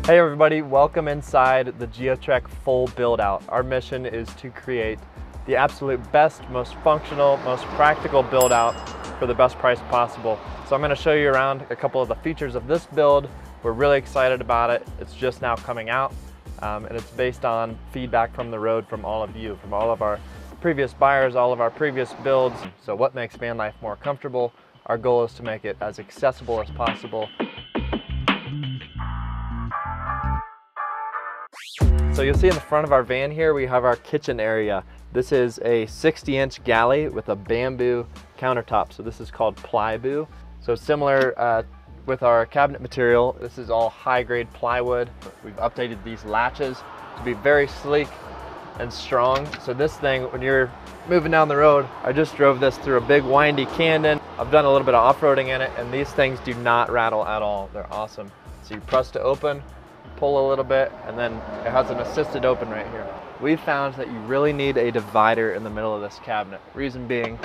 Hey everybody, welcome inside the Geotrek full build out. Our mission is to create the absolute best, most functional, most practical build out for the best price possible. So I'm going to show you around a couple of the features of this build. We're really excited about it. It's just now coming out and it's based on feedback from the road from all of you, from all of our previous buyers, all of our previous builds. So what makes van life more comfortable? Our goal is to make it as accessible as possible. So you'll see in the front of our van here, we have our kitchen area. This is a 60-inch galley with a bamboo countertop. So this is called plyboo. So similar with our cabinet material, this is all high-grade plywood. We've updated these latches to be very sleek and strong. So this thing, when you're moving down the road, I just drove this through a big windy canyon. I've done a little bit of off-roading in it, and these things do not rattle at all. They're awesome. So you press to open, pull a little bit, and then it has an assisted open right here. We found that you really need a divider in the middle of this cabinet. Reason being,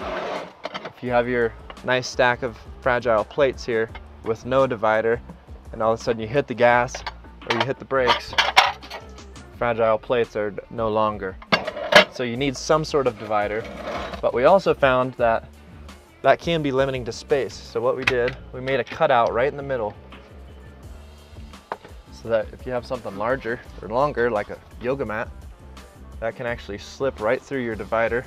if you have your nice stack of fragile plates here with no divider, and all of a sudden you hit the gas or you hit the brakes, fragile plates are no longer. So you need some sort of divider. But we also found that that can be limiting to space. So what we did, we made a cutout right in the middle, so that if you have something larger or longer, like a yoga mat, that can actually slip right through your divider.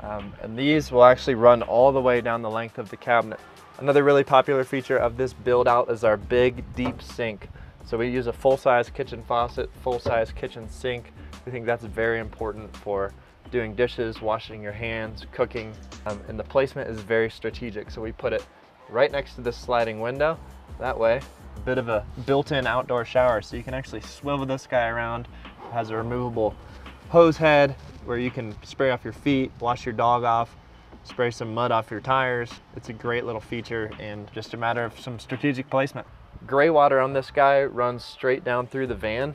And these will actually run all the way down the length of the cabinet. Another really popular feature of this build out is our big deep sink. So we use a full-size kitchen faucet, full-size kitchen sink. We think that's very important for doing dishes, washing your hands, cooking. And the placement is very strategic. So we put it right next to this sliding window. That way, a bit of a built-in outdoor shower, so you can actually swivel this guy around. It has a removable hose head where you can spray off your feet, wash your dog off, spray some mud off your tires. It's a great little feature and just a matter of some strategic placement. Gray water on this guy runs straight down through the van.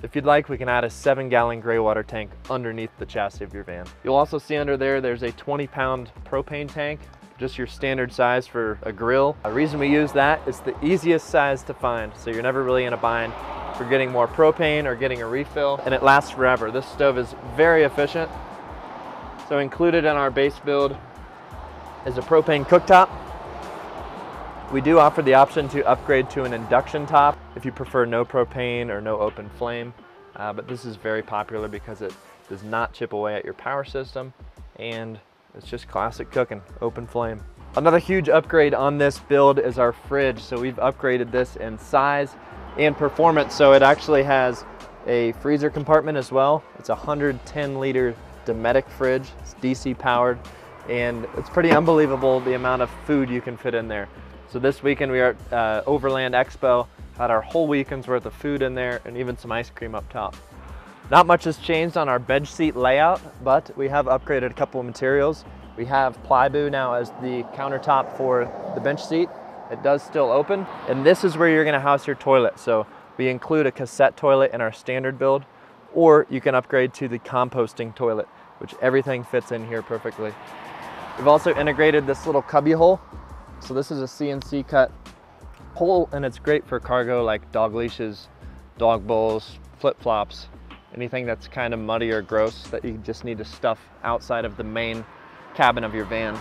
If you'd like, we can add a 7-gallon gray water tank underneath the chassis of your van. You'll also see under there's a 20-pound propane tank, just your standard size for a grill. The reason we use that is the easiest size to find, so you're never really in a bind for getting more propane or getting a refill, and it lasts forever. This stove is very efficient. So included in our base build is a propane cooktop. We do offer the option to upgrade to an induction top if you prefer no propane or no open flame, but this is very popular because it does not chip away at your power system, and it's just classic cooking, open flame. Another huge upgrade on this build is our fridge. So we've upgraded this in size and performance. So it actually has a freezer compartment as well. It's a 110-liter Dometic fridge. It's DC powered, and it's pretty unbelievable the amount of food you can fit in there. So this weekend we are at Overland Expo, had our whole weekend's worth of food in there and even some ice cream up top. Not much has changed on our bench seat layout, but we have upgraded a couple of materials. We have plyboo now as the countertop for the bench seat. It does still open, and this is where you're gonna house your toilet. So we include a cassette toilet in our standard build, or you can upgrade to the composting toilet, which everything fits in here perfectly. We've also integrated this little cubby hole. So this is a CNC cut hole, and it's great for cargo like dog leashes, dog bowls, flip-flops, anything that's kind of muddy or gross that you just need to stuff outside of the main cabin of your van.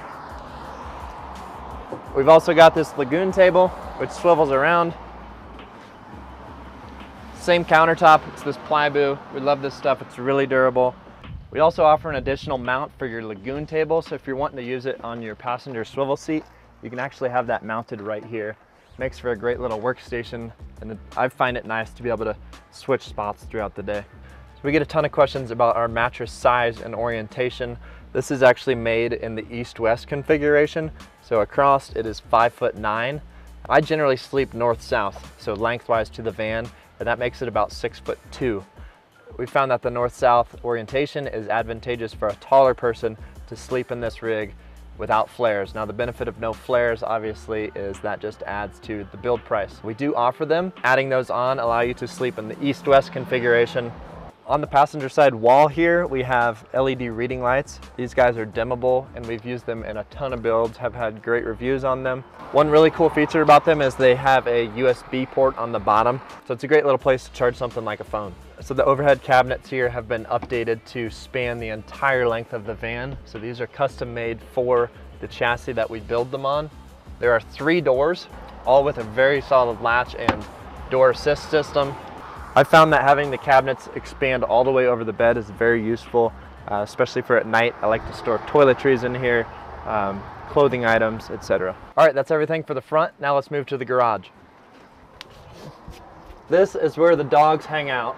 We've also got this lagoon table, which swivels around. Same countertop, it's this plyboo. We love this stuff, it's really durable. We also offer an additional mount for your lagoon table, so if you're wanting to use it on your passenger swivel seat, you can actually have that mounted right here. Makes for a great little workstation, and I find it nice to be able to switch spots throughout the day. We get a ton of questions about our mattress size and orientation. This is actually made in the east-west configuration. So across it is 5'9". I generally sleep north-south, so lengthwise to the van, and that makes it about 6'2". We found that the north-south orientation is advantageous for a taller person to sleep in this rig without flares. Now the benefit of no flares obviously is that just adds to the build price. We do offer them. Adding those on allow you to sleep in the east-west configuration. On the passenger side wall here, we have LED reading lights. These guys are dimmable and we've used them in a ton of builds, have had great reviews on them. One really cool feature about them is they have a USB port on the bottom. So it's a great little place to charge something like a phone. So the overhead cabinets here have been updated to span the entire length of the van. So these are custom made for the chassis that we build them on. There are 3 doors, all with a very solid latch and door assist system. I found that having the cabinets expand all the way over the bed is very useful, especially for at night. I like to store toiletries in here, clothing items, etc. All right, that's everything for the front. Now let's move to the garage. This is where the dogs hang out.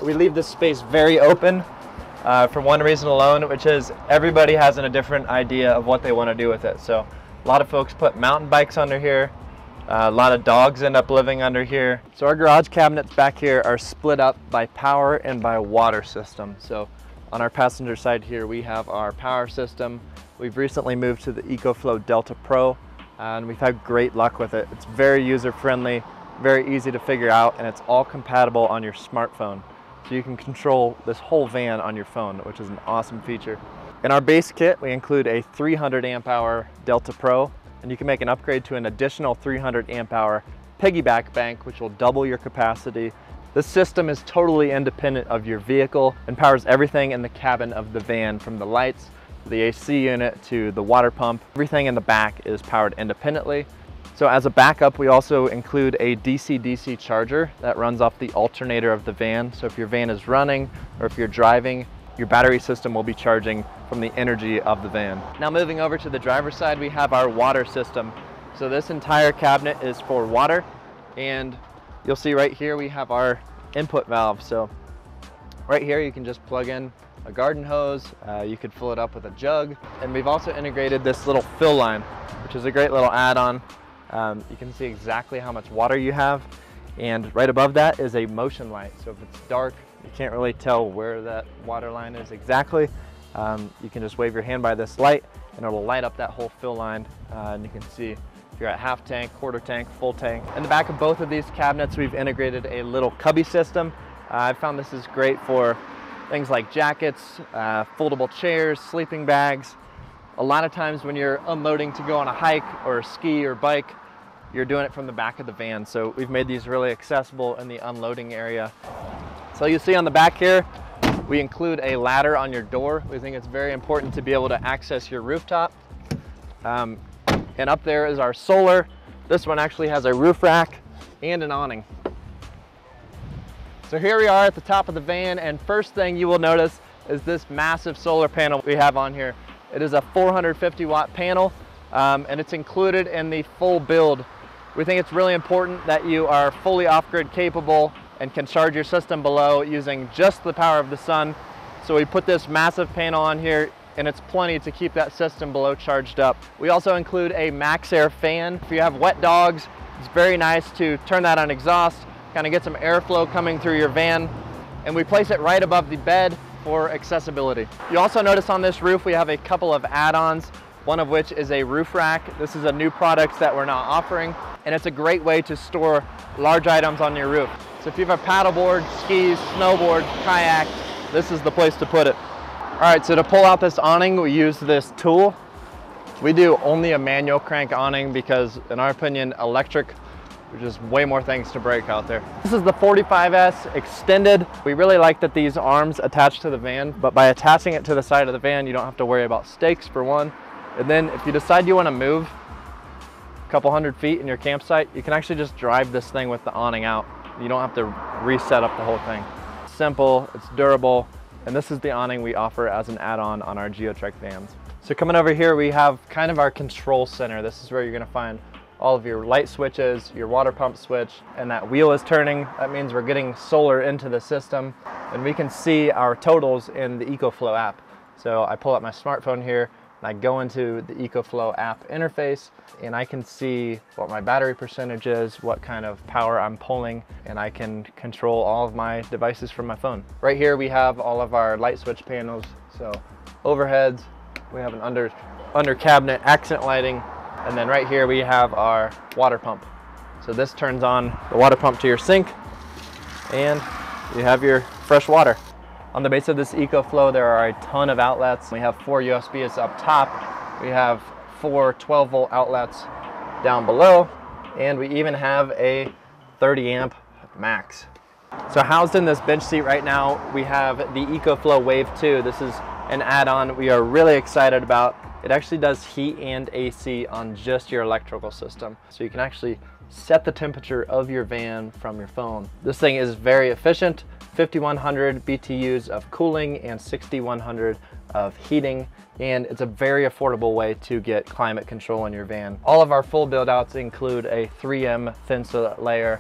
We leave this space very open for one reason alone, which is everybody has a different idea of what they want to do with it. So a lot of folks put mountain bikes under here. A lot of dogs end up living under here. So our garage cabinets back here are split up by power and by water system. So on our passenger side here, we have our power system. We've recently moved to the EcoFlow Delta Pro, and we've had great luck with it. It's very user-friendly, very easy to figure out, and it's all compatible on your smartphone. So you can control this whole van on your phone, which is an awesome feature. In our base kit, we include a 300 amp hour Delta Pro, and you can make an upgrade to an additional 300 amp hour piggyback bank, which will double your capacity. This system is totally independent of your vehicle and powers everything in the cabin of the van, from the lights, the AC unit, to the water pump. Everything in the back is powered independently. So as a backup, we also include a DC-DC charger that runs off the alternator of the van. So if your van is running or if you're driving, your battery system will be charging from the energy of the van. Now moving over to the driver's side, we have our water system. So this entire cabinet is for water, and you'll see right here we have our input valve. So right here you can just plug in a garden hose, you could fill it up with a jug, and we've also integrated this little fill line, which is a great little add-on. You can see exactly how much water you have, and right above that is a motion light. So if it's dark, you can't really tell where that water line is exactly. You can just wave your hand by this light and it'll light up that whole fill line, and you can see if you're at half tank, quarter tank, full tank. In the back of both of these cabinets, we've integrated a little cubby system. I found this is great for things like jackets, foldable chairs, sleeping bags. A lot of times when you're unloading to go on a hike or ski or bike, you're doing it from the back of the van. So we've made these really accessible in the unloading area. So you see on the back here, we include a ladder on your door. We think it's very important to be able to access your rooftop. And up there is our solar. This one actually has a roof rack and an awning. So here we are at the top of the van, and first thing you will notice is this massive solar panel we have on here. It is a 450 watt panel, and it's included in the full build. We think it's really important that you are fully off-grid capable and can charge your system below using just the power of the sun. So we put this massive panel on here, and it's plenty to keep that system below charged up. We also include a max air fan. If you have wet dogs, it's very nice to turn that on exhaust, kind of get some airflow coming through your van, and we place it right above the bed for accessibility. You also notice on this roof we have a couple of add-ons, one of which is a roof rack. This is a new product that we're now offering, and it's a great way to store large items on your roof. So if you have a paddleboard, skis, snowboard, kayak, this is the place to put it. All right, so to pull out this awning, we use this tool. We do only a manual crank awning because, in our opinion, electric, there's just way more things to break out there. This is the 45S extended. We really like that these arms attach to the van, but by attaching it to the side of the van, you don't have to worry about stakes, for one. And then if you decide you want to move a couple hundred feet in your campsite, you can actually just drive this thing with the awning out. You don't have to reset up the whole thing. It's simple, it's durable, and this is the awning we offer as an add-on on our Geotrek vans. So coming over here, we have kind of our control center. This is where you're going to find all of your light switches, your water pump switch, and that wheel is turning. That means we're getting solar into the system, and we can see our totals in the EcoFlow app. So I pull up my smartphone here, and I go into the EcoFlow app interface, and I can see what my battery percentage is, what kind of power I'm pulling, and I can control all of my devices from my phone. Right here we have all of our light switch panels. So overheads, we have an under cabinet accent lighting, and then right here we have our water pump. So this turns on the water pump to your sink, and you have your fresh water. On the base of this EcoFlow, there are a ton of outlets. We have 4 USBs up top. We have 4 12-volt outlets down below, and we even have a 30 amp max. So housed in this bench seat right now, we have the EcoFlow Wave 2. This is an add-on we are really excited about. It actually does heat and AC on just your electrical system. So you can actually set the temperature of your van from your phone. This thing is very efficient, 5,100 BTUs of cooling and 6,100 of heating, and it's a very affordable way to get climate control in your van. All of our full build outs include a 3M thin soot layer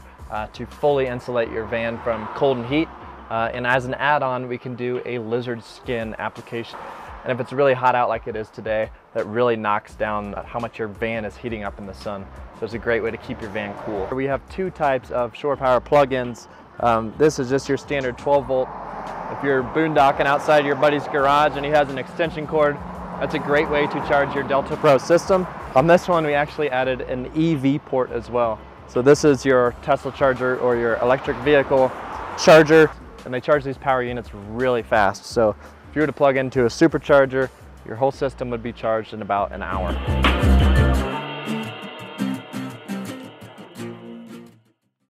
to fully insulate your van from cold and heat. And as an add-on, we can do a lizard skin application. And if it's really hot out like it is today, that really knocks down how much your van is heating up in the sun. So it's a great way to keep your van cool. We have 2 types of shore power plug-ins. This is just your standard 12 volt. If you're boondocking outside your buddy's garage and he has an extension cord, that's a great way to charge your Delta Pro system. On this one, we actually added an EV port as well. So this is your Tesla charger or your electric vehicle charger, and they charge these power units really fast. So if you were to plug into a supercharger, your whole system would be charged in about an hour.